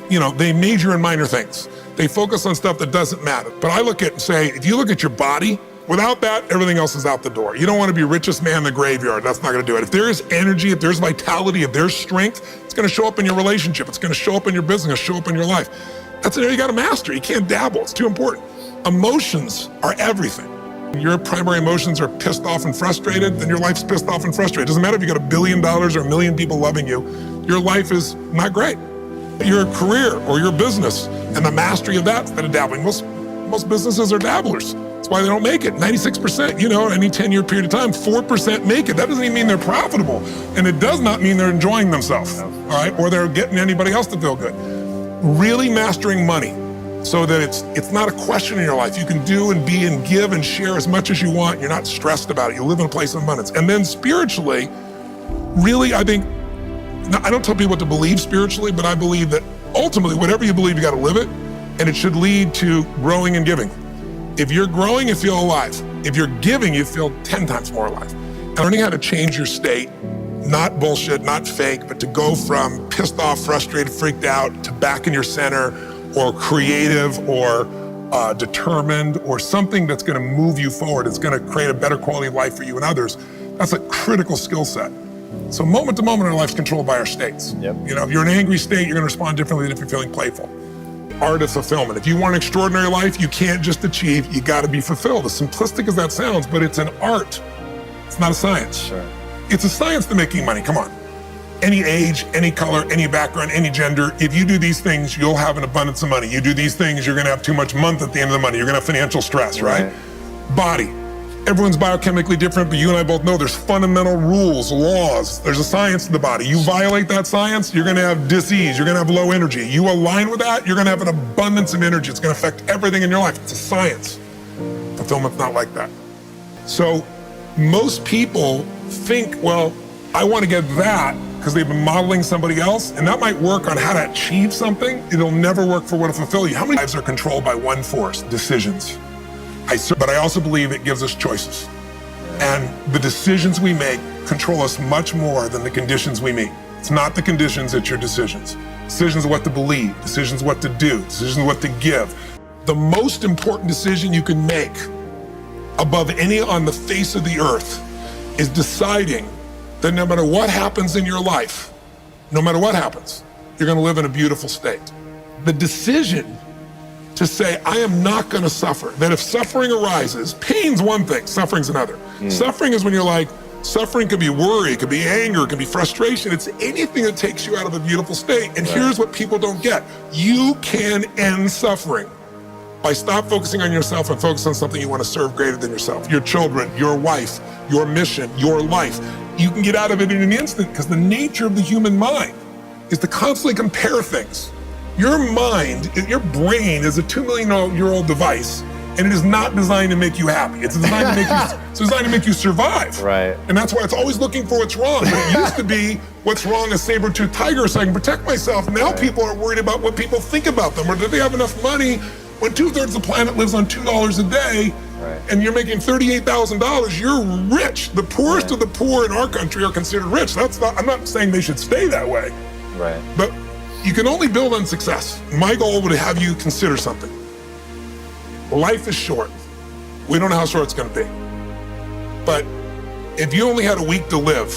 they major in minor things. They focus on stuff that doesn't matter. But I look at it and say, if you look at your body, without that, everything else is out the door. You don't want to be richest man in the graveyard. That's not going to do it. If there is energy, if there's vitality, if there's strength, it's going to show up in your relationship. It's going to show up in your business, it's going to show up in your life. That's an area you got to master. You can't dabble. It's too important. Emotions are everything. Your primary emotions are pissed off and frustrated, then your life's pissed off and frustrated. It doesn't matter if you got $1 billion or 1 million people loving you, your life is not great. Your career or your business and the mastery of that instead of dabbling. Most businesses are dabblers. That's why they don't make it. 96%, any 10-year period of time, 4% make it. That doesn't even mean they're profitable. And it does not mean they're enjoying themselves, all right? Or they're getting anybody else to feel good. Really mastering money so that it's not a question in your life. You can do and be and give and share as much as you want. You're not stressed about it. You live in a place of abundance. And then spiritually, really, I think, now, I don't tell people what to believe spiritually, but I believe that ultimately, whatever you believe, you got to live it, and it should lead to growing and giving. If you're growing, you feel alive. If you're giving, you feel 10 times more alive. And learning how to change your state, not bullshit, not fake, but to go from pissed off, frustrated, freaked out, to back in your center, or creative, or determined, or something that's going to move you forward. It's going to create a better quality of life for you and others. That's a critical skill set. So moment to moment, our life's controlled by our states. Yep. If you're in an angry state, you're going to respond differently than if you're feeling playful. Art of fulfillment. If you want an extraordinary life, you can't just achieve, you got to be fulfilled. As simplistic as that sounds, but it's an art. It's not a science. Sure. It's a science to making money, come on. Any age, any color, any background, any gender, if you do these things, you'll have an abundance of money. You do these things, you're going to have too much month at the end of the money. You're going to have financial stress, right? Body. Everyone's biochemically different, but you and I both know there's fundamental rules, laws. There's a science to the body. You violate that science, you're gonna have disease, you're gonna have low energy. You align with that, you're gonna have an abundance of energy. It's gonna affect everything in your life. It's a science. Fulfillment's not like that. So most people think, well, I wanna get that because they've been modeling somebody else, and that might work on how to achieve something. It'll never work for what to fulfill you. How many lives are controlled by one force? Decisions. But I also believe it gives us choices. And the decisions we make control us much more than the conditions we meet. It's not the conditions, it's your decisions. Decisions of what to believe, decisions what to do, decisions what to give. The most important decision you can make above any on the face of the earth is deciding that no matter what happens in your life, no matter what happens, you're gonna live in a beautiful state. The decision to say, I am not gonna suffer. That if suffering arises, pain's one thing, suffering's another. Suffering is when you're like, suffering could be worry, it could be anger, it could be frustration. It's anything that takes you out of a beautiful state. And here's what people don't get. You can end suffering by stop focusing on yourself and focus on something you wanna serve greater than yourself. Your children, your wife, your mission, your life. You can get out of it in an instant because the nature of the human mind is to constantly compare things. Your mind, your brain is a 2 million year old device, and it is not designed to make you happy. It's designed to make you survive. Right. And that's why it's always looking for what's wrong. But it used to be what's wrong a saber-toothed tiger so I can protect myself. Now people are worried about what people think about them, or do they have enough money when 2/3 of the planet lives on $2 a day, and you're making $38,000, you're rich. The poorest of the poor in our country are considered rich. I'm not saying they should stay that way. Right. But you can only build on success. My goal would have you consider something. Life is short. We don't know how short it's gonna be. But if you only had a week to live,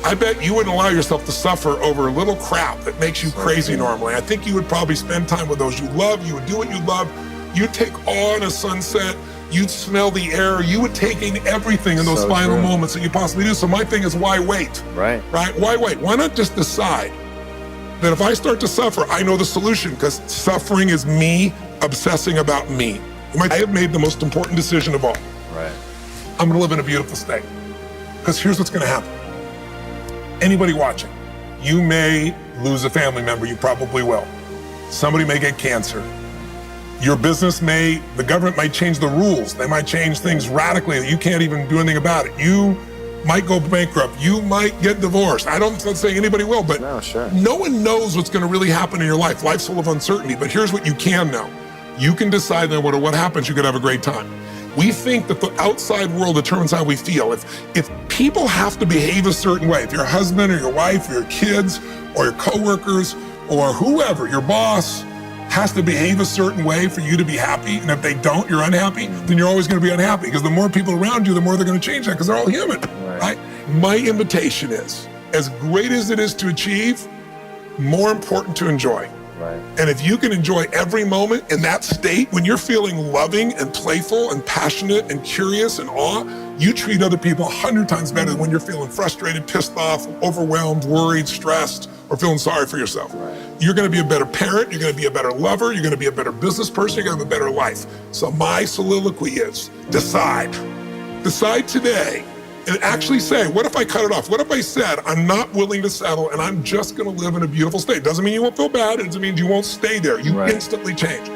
I bet you wouldn't allow yourself to suffer over a little crap that makes you crazy normally. I think you would probably spend time with those you love, you would do what you love, you'd take awe in a sunset, you'd smell the air, you would take in everything in those final moments that you possibly do. So my thing is, why wait? Right. Why wait? Why not just decide that if I start to suffer, I know the solution, because suffering is me obsessing about me. I have made the most important decision of all. Right. I'm gonna live in a beautiful state. Because here's what's gonna happen. Anybody watching, you may lose a family member, you probably will. Somebody may get cancer. Your business the government might change the rules. They might change things radically that you can't even do anything about it. You might go bankrupt, you might get divorced. I'm not saying anybody will, but no one knows what's gonna really happen in your life. Life's full of uncertainty, but here's what you can know. You can decide no matter what happens, you could have a great time. We think that the outside world determines how we feel. If people have to behave a certain way, if your husband or your wife or your kids or your coworkers or whoever, your boss, has to behave a certain way for you to be happy. And if they don't, you're unhappy, then you're always going to be unhappy, because the more people around you, the more they're going to change that, because they're all human, right? My invitation is, as great as it is to achieve, more important to enjoy. Right. And if you can enjoy every moment in that state, when you're feeling loving and playful and passionate and curious and awe, you treat other people 100 times better than when you're feeling frustrated, pissed off, overwhelmed, worried, stressed, or feeling sorry for yourself. Right. You're gonna be a better parent, you're gonna be a better lover, you're gonna be a better business person, you're gonna have a better life. So my soliloquy is, decide. Decide today and actually say, what if I cut it off? What if I said, I'm not willing to settle and I'm just gonna live in a beautiful state? Doesn't mean you won't feel bad, it doesn't mean you won't stay there. You instantly change.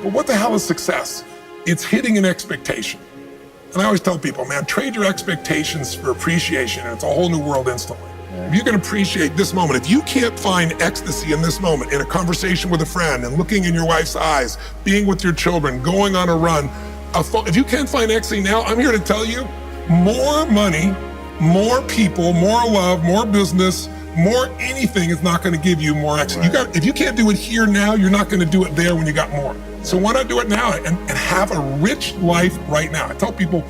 But what the hell is success? It's hitting an expectation. And I always tell people, man, trade your expectations for appreciation, and it's a whole new world instantly. If you can appreciate this moment, if you can't find ecstasy in this moment, in a conversation with a friend and looking in your wife's eyes, being with your children, going on a run, if you can't find ecstasy now, I'm here to tell you, more money, more people, more love, more business, more anything is not going to give you more ecstasy. If you can't do it here now, you're not going to do it there when you got more. So why not do it now and have a rich life right now? I tell people,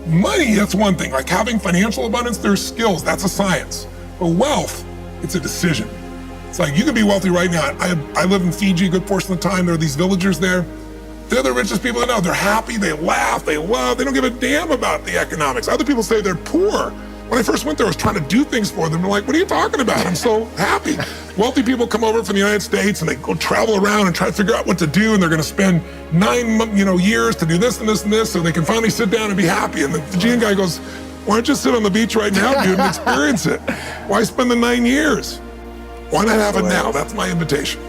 money, that's one thing. Like having financial abundance, there's skills, that's a science. But wealth, it's a decision. It's like you can be wealthy right now. I live in Fiji a good portion of the time. There are these villagers there. They're the richest people I know. They're happy, they laugh, they love, they don't give a damn about the economics. Other people say they're poor. When I first went there, I was trying to do things for them. They're like, what are you talking about? I'm so happy. Wealthy people come over from the United States and they go travel around and try to figure out what to do, and they're gonna spend 9 years to do this and this and this so they can finally sit down and be happy. And the Fijian guy goes, why don't you sit on the beach right now, dude, and experience it? Why spend the 9 years? Why not have it now? That's my invitation.